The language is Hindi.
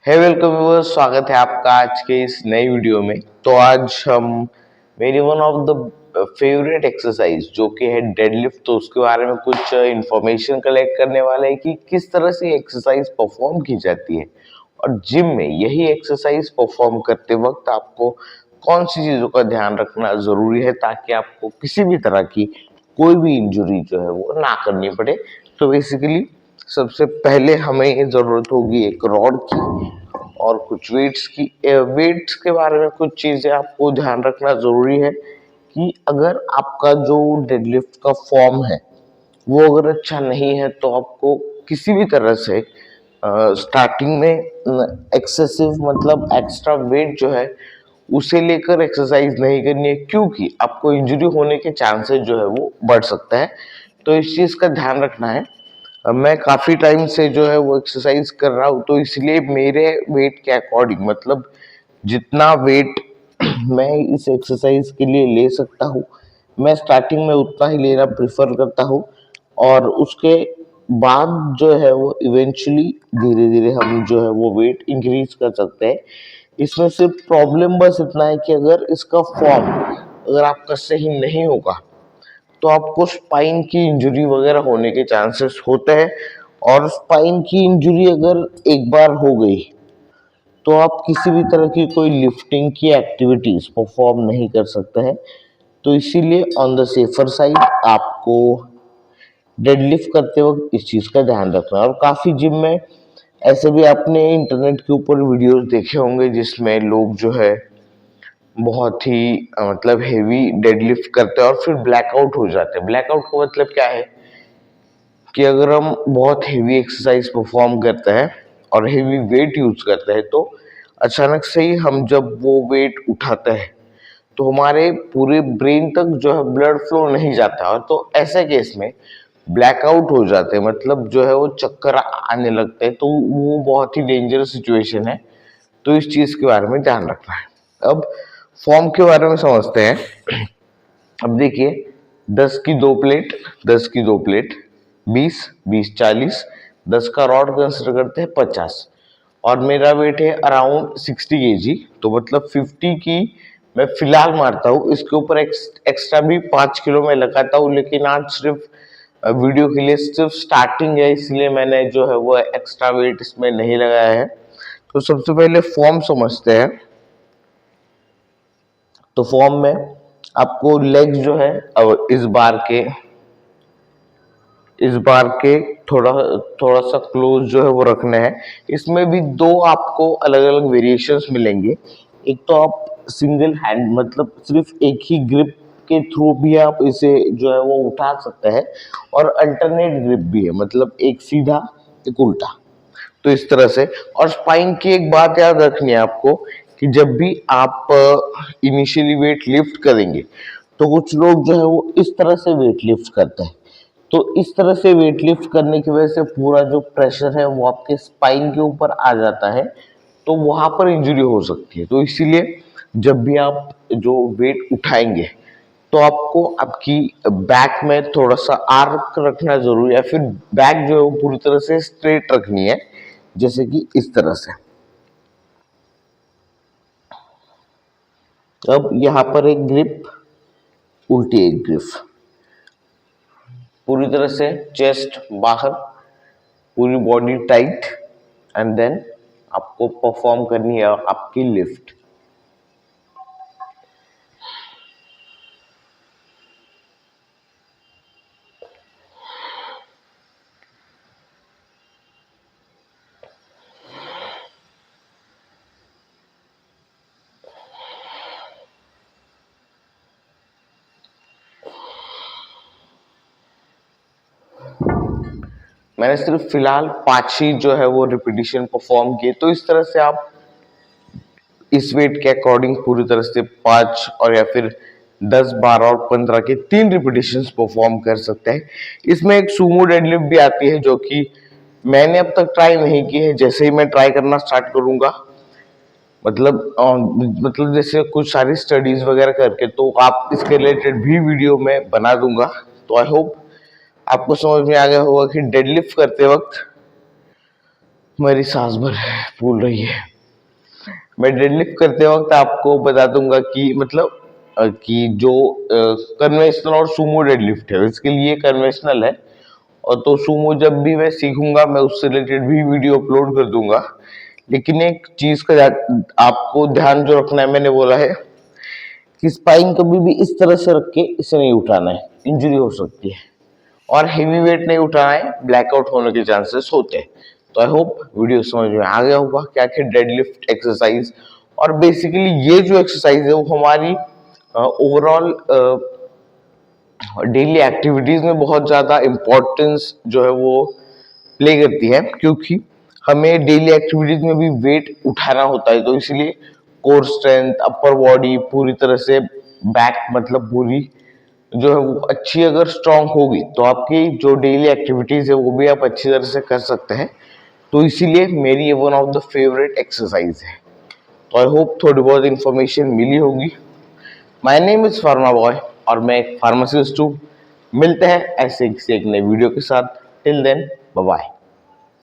है वेलकम व्यूअर्स, स्वागत है आपका आज के इस नई वीडियो में। तो आज हम मेरी one of the favourite exercise जो कि है डेडलिफ्ट, तो उसके बारे में कुछ इंफॉर्मेशन कलेक्ट करने वाले हैं कि किस तरह से एक्सरसाइज परफॉर्म की जाती है और जिम में यही एक्सरसाइज परफॉर्म करते वक्त आपको कौन सी चीजों का ध्यान रखना जरूरी है ताकि आपको किसी भी तरह की कोई भी इंजरी जो है वो ना करनी पड़े। तो बेसिकली सबसे पहले हमें जरूरत होगी एक रॉड की और कुछ वेट्स की। वेट्स के बारे में कुछ चीजें आपको ध्यान रखना जरूरी है कि अगर आपका जो डेडलिफ्ट का फॉर्म है वो अगर अच्छा नहीं है तो आपको किसी भी तरह से स्टार्टिंग में एक्सेसिव मतलब एक्स्ट्रा वेट जो है उसे लेकर एक्सरसाइज नहीं करनी है, क्योंकि आपको इंजरी होने के चांसेस जो है वो बढ़ सकता है। तो इस चीज का ध्यान रखना है। मैं काफी टाइम से जो है वो एक्सरसाइज कर रहा हूँ, तो इसलिए मेरे वेट के अकॉर्डिंग मतलब जितना वेट मैं इस एक्सरसाइज के लिए ले सकता हूँ मैं स्टार्टिंग में उतना ही लेना प्रेफर करता हूँ। और उसके बाद जो है वो इवेंचुअली धीरे धीरे हम जो है वो वेट इंक्रीज कर सकते हैं। इसमें सिर्फ प्रॉब्लम बस इतना है कि अगर इसका फॉर्म अगर आपका सही नहीं होगा तो आपको स्पाइन की इंजरी वगैरह होने के चांसेस होते हैं। और स्पाइन की इंजरी अगर एक बार हो गई तो आप किसी भी तरह की कोई लिफ्टिंग की एक्टिविटीज परफॉर्म नहीं कर सकते हैं। तो इसीलिए ऑन द सेफर साइड आपको डेडलिफ्ट करते वक्त इस चीज का ध्यान रखना है। और काफी जिम में ऐसे भी आपने इंटरनेट के ऊपर वीडियोस देखे होंगे जिसमें लोग जो है बहुत ही मतलब हेवी डेडलिफ्ट करते हैं और फिर ब्लैकआउट हो जाते हैं। ब्लैकआउट का मतलब क्या है कि अगर हम बहुत हेवी एक्सरसाइज परफॉर्म करते हैं और हेवी वेट यूज करते हैं तो अचानक से ही हम जब वो वेट उठाते हैं तो हमारे पूरे ब्रेन तक जो है ब्लड फ्लो नहीं जाता, और तो ऐसे केस में ब्लैकआउट हो जाते हैं, मतलब जो है वो चक्कर आने लगते हैं। तो वो बहुत ही डेंजरस सिचुएशन है। तो इस चीज के बारे में ध्यान रखना है। अब फॉर्म के बारे में समझते हैं। अब देखिए, 10 की 2 प्लेट, 10 की 2 प्लेट, 20, 20, 40, 10 का रॉड कंसिडर करते हैं 50, और मेरा वेट है अराउंड 60 kg। तो मतलब 50 की मैं फिलहाल मारता हूँ, इसके ऊपर एक्स्ट्रा भी 5 किलो में लगाता हूँ, लेकिन आज सिर्फ वीडियो के लिए सिर्फ स्टार्टिंग है इसलिए मैंने जो है वो एक्स्ट्रा वेट इसमें नहीं लगाया है। तो सबसे पहले फॉर्म समझते हैं। तो फॉर्म में आपको लेग्स जो है अब इस बार के थोड़ा थोड़ा सा क्लोज जो है वो रखने हैं। इसमें भी दो आपको अलग अलग वेरिएशंस मिलेंगे। एक तो आप सिंगल हैंड मतलब सिर्फ एक ही ग्रिप के थ्रू भी आप इसे जो है वो उठा सकते हैं, और अल्टरनेट ग्रिप भी है, मतलब एक सीधा एक उल्टा। तो इस तरह से। और स्पाइन की एक बात याद रखनी है आपको कि जब भी आप इनिशियली वेट लिफ्ट करेंगे तो कुछ लोग जो है वो इस तरह से वेट लिफ्ट करते हैं। तो इस तरह से वेट लिफ्ट करने की वजह से पूरा जो प्रेशर है वो आपके स्पाइन के ऊपर आ जाता है, तो वहां पर इंजरी हो सकती है। तो इसीलिए जब भी आप जो वेट उठाएंगे तो आपको आपकी बैक में थोड़ा सा आर्क रखना जरूरी है, फिर बैक जो है वो पूरी तरह से स्ट्रेट रखनी है, जैसे कि इस तरह से। अब यहाँ पर एक ग्रिप, उल्टी एक ग्रिप, पूरी तरह से चेस्ट बाहर, पूरी बॉडी टाइट, एंड देन आपको परफॉर्म करनी है आपकी लिफ्ट। मैंने सिर्फ फिलहाल 5 ही जो है वो रिपीटिशन परफॉर्म किए। तो इस तरह से आप इस वेट के अकॉर्डिंग पूरी तरह से 5 और या फिर 10, 12 और 15 के 3 रिपीटिशन परफॉर्म कर सकते हैं। इसमें एक सुमो डेडलिफ्ट भी आती है जो कि मैंने अब तक ट्राई नहीं की है। जैसे ही मैं ट्राई करना स्टार्ट करूंगा मतलब जैसे कुछ सारी स्टडीज वगैरह करके, तो आप इसके रिलेटेड भी वीडियो में बना दूंगा। तो आई होप आपको समझ में आ गया होगा कि डेडलिफ्ट करते वक्त मेरी सांस भर फूल रही है। मैं डेडलिफ्ट करते वक्त आपको बता दूंगा कि मतलब कि जो कन्वेंशनल और सुमो डेडलिफ्ट है, इसके लिए कन्वेंशनल है, और तो सुमो जब भी मैं सीखूंगा मैं उससे रिलेटेड भी वीडियो अपलोड कर दूंगा। लेकिन एक चीज का आपको ध्यान जो रखना है, मैंने बोला है कि स्पाइन कभी भी इस तरह से रख के इसे नहीं उठाना है, इंजरी हो सकती है। और हेवी वेट नहीं उठाना है, ब्लैकआउट होने के चांसेस होते हैं। तो आई होप वीडियो समझ में आ गया होगा क्या क्या डेडलिफ्ट एक्सरसाइज, और बेसिकली ये जो एक्सरसाइज है वो हमारी ओवरऑल डेली एक्टिविटीज में बहुत ज्यादा इंपॉर्टेंस जो है वो प्ले करती है, क्योंकि हमें डेली एक्टिविटीज में भी वेट उठाना होता है। तो इसलिए कोर स्ट्रेंथ, अपर बॉडी पूरी तरह से, बैक मतलब पूरी जो है वो अच्छी अगर स्ट्रांग होगी तो आपकी जो डेली एक्टिविटीज है वो भी आप अच्छी तरह से कर सकते हैं। तो इसीलिए मेरी ये one of the favourite exercise है। तो आई होप थोड़ी बहुत इंफॉर्मेशन मिली होगी। My name is pharma boy और मैं एक फार्मासिस्ट हूँ। मिलते हैं ऐसे किसी एक नए वीडियो के साथ। Till then, bye bye.